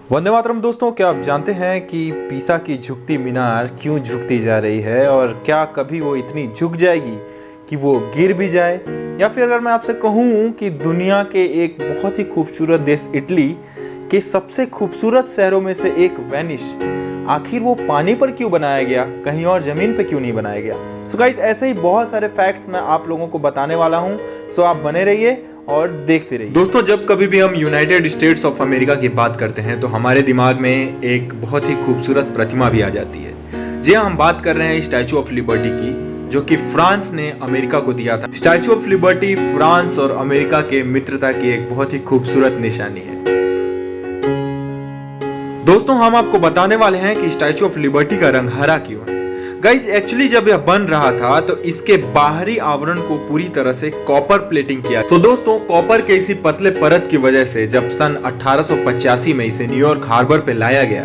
वंदे मातरम दोस्तों, क्या आप जानते हैं कि पीसा की झुकती मीनार क्यों झुकती जा रही है और क्या कभी वो इतनी झुक जाएगी कि वो गिर भी जाए। या फिर अगर मैं आपसे कहूँ कि दुनिया के एक बहुत ही खूबसूरत देश इटली के सबसे खूबसूरत शहरों में से एक वेनिस, आखिर वो पानी पर क्यों बनाया गया, कहीं और जमीन पे क्यों नहीं बनाया गया। सो गाइस, ऐसे ही बहुत सारे फैक्ट्स मैं आप लोगों को बताने वाला हूँ। सो आप बने रहिए और देखते रहिए। दोस्तों, जब कभी भी हम यूनाइटेड स्टेट्स ऑफ अमेरिका की बात करते हैं तो हमारे दिमाग में एक बहुत ही खूबसूरत प्रतिमा भी आ जाती है। जी हाँ, हम बात कर रहे हैं स्टैचू ऑफ लिबर्टी की, जो कि फ्रांस ने अमेरिका को दिया था। स्टैचू ऑफ लिबर्टी फ्रांस और अमेरिका के मित्रता की एक बहुत ही खूबसूरत निशानी है। दोस्तों, हम आपको बताने वाले हैं कि स्टैचू ऑफ लिबर्टी का रंग हरा क्यों है। गाइज, एक्चुअली जब यह बन रहा था तो इसके बाहरी आवरण को पूरी तरह से कॉपर प्लेटिंग किया। तो दोस्तों, कॉपर के इसी पतले परत की वजह से जब सन 1885 में इसे न्यूयॉर्क हार्बर पे लाया गया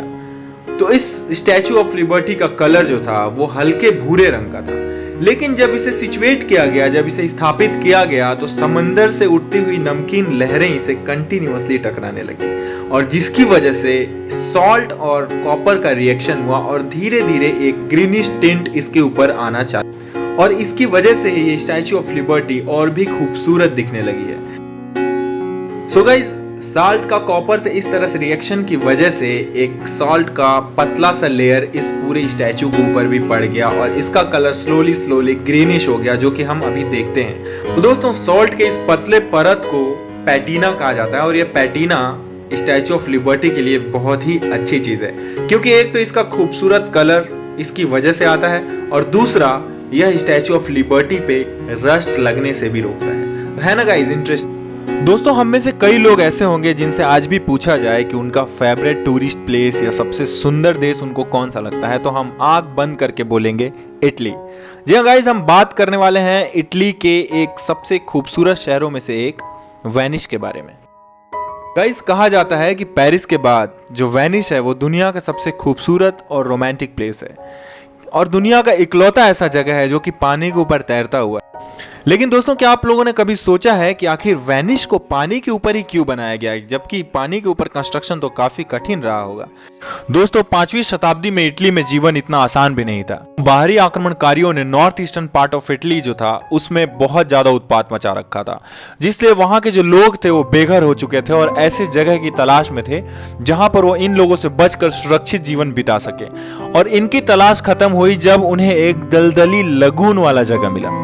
तो इस स्टैचू ऑफ लिबर्टी का कलर जो था वो हल्के भूरे रंग का था। लेकिन जब इसे सिचुएट किया गया, जब इसे स्थापित किया गया तो समंदर से उठती हुई नमकीन लहरें इसे कंटिन्यूअसली टकराने लगी और जिसकी वजह से सॉल्ट और कॉपर का रिएक्शन हुआ और धीरे धीरे एक ग्रीनिश टिंट इसके ऊपर आना चालू, और इसकी वजह से ही ये स्टैचू ऑफ लिबर्टी और भी खूबसूरत दिखने लगी है। सो गाइस, साल्ट का कॉपर से इस तरह से रिएक्शन की वजह से एक सॉल्ट का पतला सा लेयर इस पूरे स्टैचू के ऊपर भी पड़ गया और इसका कलर स्लोली ग्रीनिश हो गया, जो कि हम अभी देखते हैं। तो दोस्तों, सॉल्ट के इस पतले परत को पैटीना कहा जाता है और ये पैटीना स्टैचू ऑफ लिबर्टी के लिए बहुत ही अच्छी चीज है, क्योंकि एक तो इसका खूबसूरत कलर इसकी वजह से आता है और दूसरा यह स्टैचू ऑफ लिबर्टी पे रस्ट लगने से भी रोकता है ना गाइस। इंटरेस्ट दोस्तों, हम में से कई लोग ऐसे होंगे जिनसे आज भी पूछा जाए कि उनका फेवरेट टूरिस्ट प्लेस या सबसे सुंदर देश उनको कौन सा लगता है, तो हम आंख बंद करके बोलेंगे इटली। जी हाँ गाइस, हम बात करने वाले हैं इटली के एक सबसे खूबसूरत शहरों में से एक वेनिस के बारे में। गाइस, कहा जाता है कि पेरिस के बाद जो वेनिस है वो दुनिया का सबसे खूबसूरत और रोमांटिक प्लेस है और दुनिया का इकलौता ऐसा जगह है जो कि पानी के ऊपर तैरता हुआ है। लेकिन दोस्तों, क्या आप लोगों ने कभी सोचा है कि आखिर वेनिस को पानी के ऊपर ही क्यों बनाया गया, जबकि पानी के ऊपर कंस्ट्रक्शन तो काफी कठिन रहा होगा। दोस्तों, 5वीं शताब्दी में इटली में जीवन इतना आसान भी नहीं था। बाहरी आक्रमणकारियों ने north eastern part of Italy जो था उसमें बहुत ज्यादा उत्पात मचा रखा था, जिसलिए वहां के जो लोग थे वो बेघर हो चुके थे और ऐसे जगह की तलाश में थे जहां पर वो इन लोगों से बचकर सुरक्षित जीवन बिता सके। और इनकी तलाश खत्म हुई जब उन्हें एक दलदली लगून वाला जगह मिला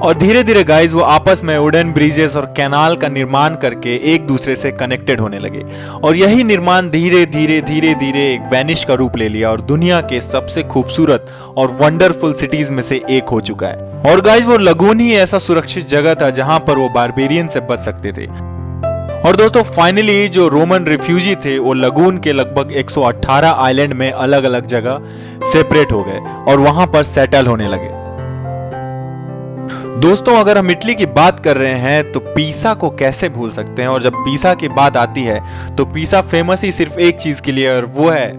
और धीरे धीरे गाइस वो आपस में वुडन ब्रिजेस और कैनाल का निर्माण करके एक दूसरे से कनेक्टेड होने लगे और यही निर्माण धीरे धीरे एक वेनिस का रूप ले लिया और दुनिया के सबसे खूबसूरत और वंडरफुल सिटीज में से एक हो चुका है। और गाइस, वो लगून ही ऐसा सुरक्षित जगह था जहां पर वो बारबेरियन से बच सकते थे। और दोस्तों, फाइनली जो रोमन रिफ्यूजी थे वो लगून के लगभग 118 आइलैंड में अलग अलग जगह सेपरेट हो गए और वहां पर सेटल होने लगे। दोस्तों, अगर हम इटली की बात कर रहे हैं तो पीसा को कैसे भूल सकते हैं, और जब पीसा की बात आती है तो पीसा फेमस ही सिर्फ एक चीज के लिए और वो है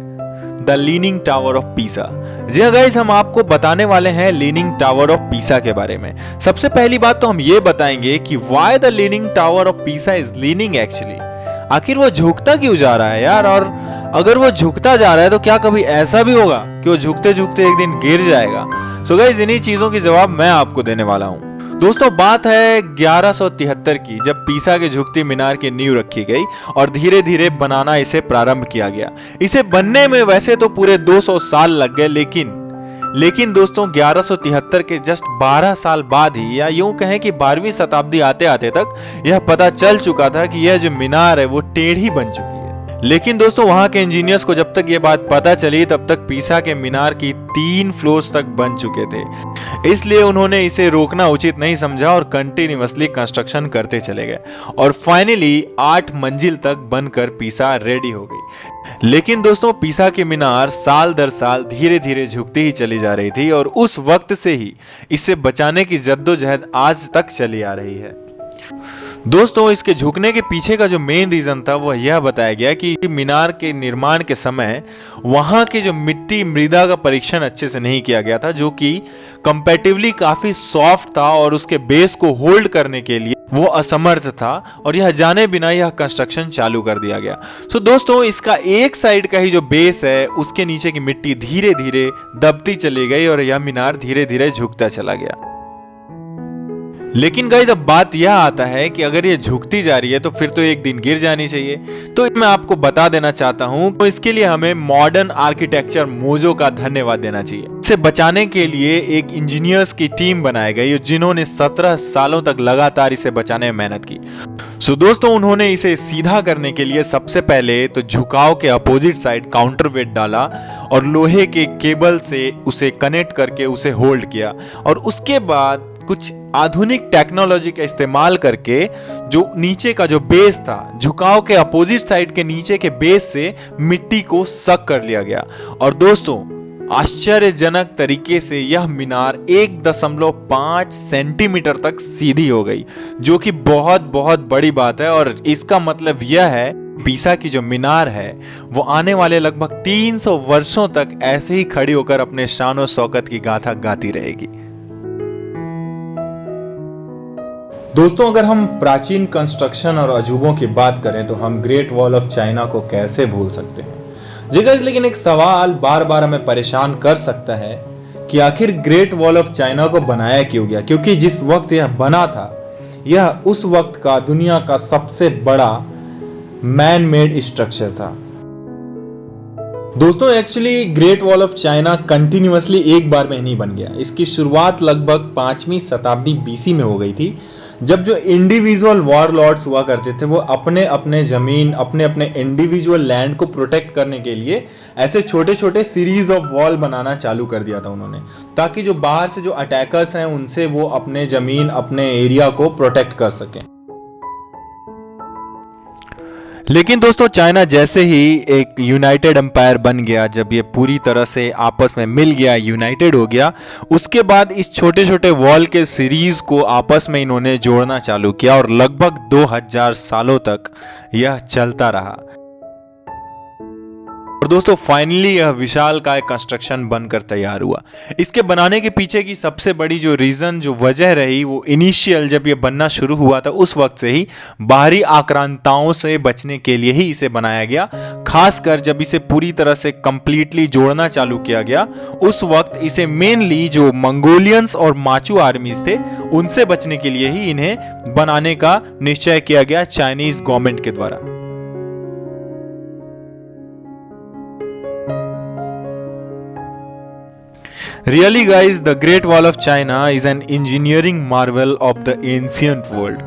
the leaning tower of Pisa. जी हाँ गाइस, हम आपको बताने वाले हैं लीनिंग टावर ऑफ पीसा के बारे में। सबसे पहली बात तो हम ये बताएंगे कि why the leaning tower of Pisa is leaning actually. आखिर वो झुकता क्यों जा रहा है यार, और अगर वो झुकता जा रहा है तो क्या कभी ऐसा भी होगा कि वो झुकते झुकते एक दिन गिर जाएगा। सो गाइस, इन्हीं चीजों की जवाब मैं आपको देने वाला हूँ। दोस्तों, बात है 1173 की, जब पीसा के झुकती मीनार की नींव रखी गई और धीरे धीरे बनाना इसे प्रारंभ किया गया। इसे बनने में वैसे तो पूरे 200 साल लग गए, लेकिन दोस्तों 1173 के जस्ट 12 साल बाद ही, या यूं कहें कि 12वीं शताब्दी आते आते तक यह पता चल चुका था कि यह जो मीनार है वो टेढ़ी बन चुकी है। लेकिन दोस्तों, वहां के इंजीनियर्स को जब तक ये बात पता चली तब तक पीसा के मीनार की 3 फ्लोर्स तक बन चुके थे, इसलिए उन्होंने इसे रोकना उचित नहीं समझा और कंटिन्यूअसली कंस्ट्रक्शन करते चले गए और फाइनली 8 मंजिल तक बनकर पीसा रेडी हो गई। लेकिन दोस्तों, पीसा की मीनार साल दर साल धीरे धीरे झुकती ही चली जा रही थी और उस वक्त से ही इसे बचाने की जद्दोजहद आज तक चली आ रही है। दोस्तों इसके झुकने के पीछे का जो मेन रीजन था वह यह बताया गया कि मीनार के निर्माण के समय वहां के जो मिट्टी मृदा का परीक्षण अच्छे से नहीं किया गया था, जो कि कंपैरेटिवली काफी सॉफ्ट था और उसके बेस को होल्ड करने के लिए वो असमर्थ था, और यह जाने बिना यह कंस्ट्रक्शन चालू कर दिया गया। सो दोस्तों इसका एक साइड का ही जो बेस है उसके नीचे की मिट्टी धीरे धीरे दबती चली गई और यह मीनार धीरे धीरे झुकता चला गया। लेकिन गाइस अब बात यह आता है कि अगर ये झुकती जा रही है तो फिर तो एक दिन गिर जानी चाहिए। तो मैं आपको बता देना चाहता हूं, तो इसके लिए हमें मॉडर्न आर्किटेक्चर मोजो का धन्यवाद देना चाहिए। इसे बचाने के लिए एक इंजीनियर्स की टीम बनाई गई जिन्होंने 17 सालों तक लगातार इसे बचाने में मेहनत की। सो दोस्तों उन्होंने इसे सीधा करने के लिए सबसे पहले तो झुकाव के अपोजिट साइड काउंटरवेट डाला और लोहे के केबल से उसे कनेक्ट करके उसे होल्ड किया, और उसके बाद कुछ आधुनिक टेक्नोलॉजी का इस्तेमाल करके जो नीचे का जो बेस था, झुकाव के अपोजिट साइड के नीचे के बेस से मिट्टी को सक कर लिया गया। और दोस्तों आश्चर्यजनक तरीके से यह मीनार 1.5 सेंटीमीटर तक सीधी हो गई, जो कि बहुत बहुत बड़ी बात है। और इसका मतलब यह है पीसा की जो मीनार है वो आने वाले लगभग 300 वर्षों तक ऐसे ही खड़ी होकर अपने शान और शौकत की गाथा गाती रहेगी। दोस्तों अगर हम प्राचीन कंस्ट्रक्शन और अजूबों की बात करें तो हम ग्रेट वॉल ऑफ चाइना को कैसे भूल सकते हैं जी गाइस। लेकिन एक सवाल बार बार हमें परेशान कर सकता है कि आखिर ग्रेट वॉल ऑफ चाइना को बनाया क्यों गया, क्योंकि जिस वक्त यह बना था यह उस वक्त का दुनिया का सबसे बड़ा मैन मेड स्ट्रक्चर था। दोस्तों actually great wall of China continuously एक बार में नहीं बन गया। इसकी शुरुआत लगभग 5वीं शताब्दी बीसी में हो गई थी, जब जो इंडिविजुअल वॉरलॉर्ड्स हुआ करते थे वो अपने अपने जमीन, अपने अपने इंडिविजुअल लैंड को प्रोटेक्ट करने के लिए ऐसे छोटे छोटे सीरीज ऑफ वॉल बनाना चालू कर दिया था उन्होंने, ताकि जो बाहर से जो अटैकर्स हैं उनसे वो अपने जमीन, अपने एरिया को प्रोटेक्ट कर सकें। लेकिन दोस्तों चाइना जैसे ही एक यूनाइटेड एम्पायर बन गया, जब ये पूरी तरह से आपस में मिल गया, यूनाइटेड हो गया, उसके बाद इस छोटे छोटे वॉल के सीरीज को आपस में इन्होंने जोड़ना चालू किया और लगभग 2000 सालों तक यह चलता रहा। और दोस्तों फाइनली यह विशालकाय कंस्ट्रक्शन बनकर तैयार हुआ। इसके बनाने के पीछे की सबसे बड़ी जो रीजन, जो वजह रही, वो इनिशियल जब ये बनना शुरू हुआ था उस वक्त से ही बाहरी आक्रांताओं से बचने के लिए ही इसे बनाया गया। खासकर जब इसे पूरी तरह से कंप्लीटली जोड़ना चालू किया गया उस वक्त इसे मेनली जो मंगोलियंस और माचू आर्मीज थे उनसे बचने के लिए ही इन्हें बनाने का निश्चय किया गया चाइनीज गवर्नमेंट के द्वारा। Really guys, the Great Wall of China is an engineering marvel of the ancient world.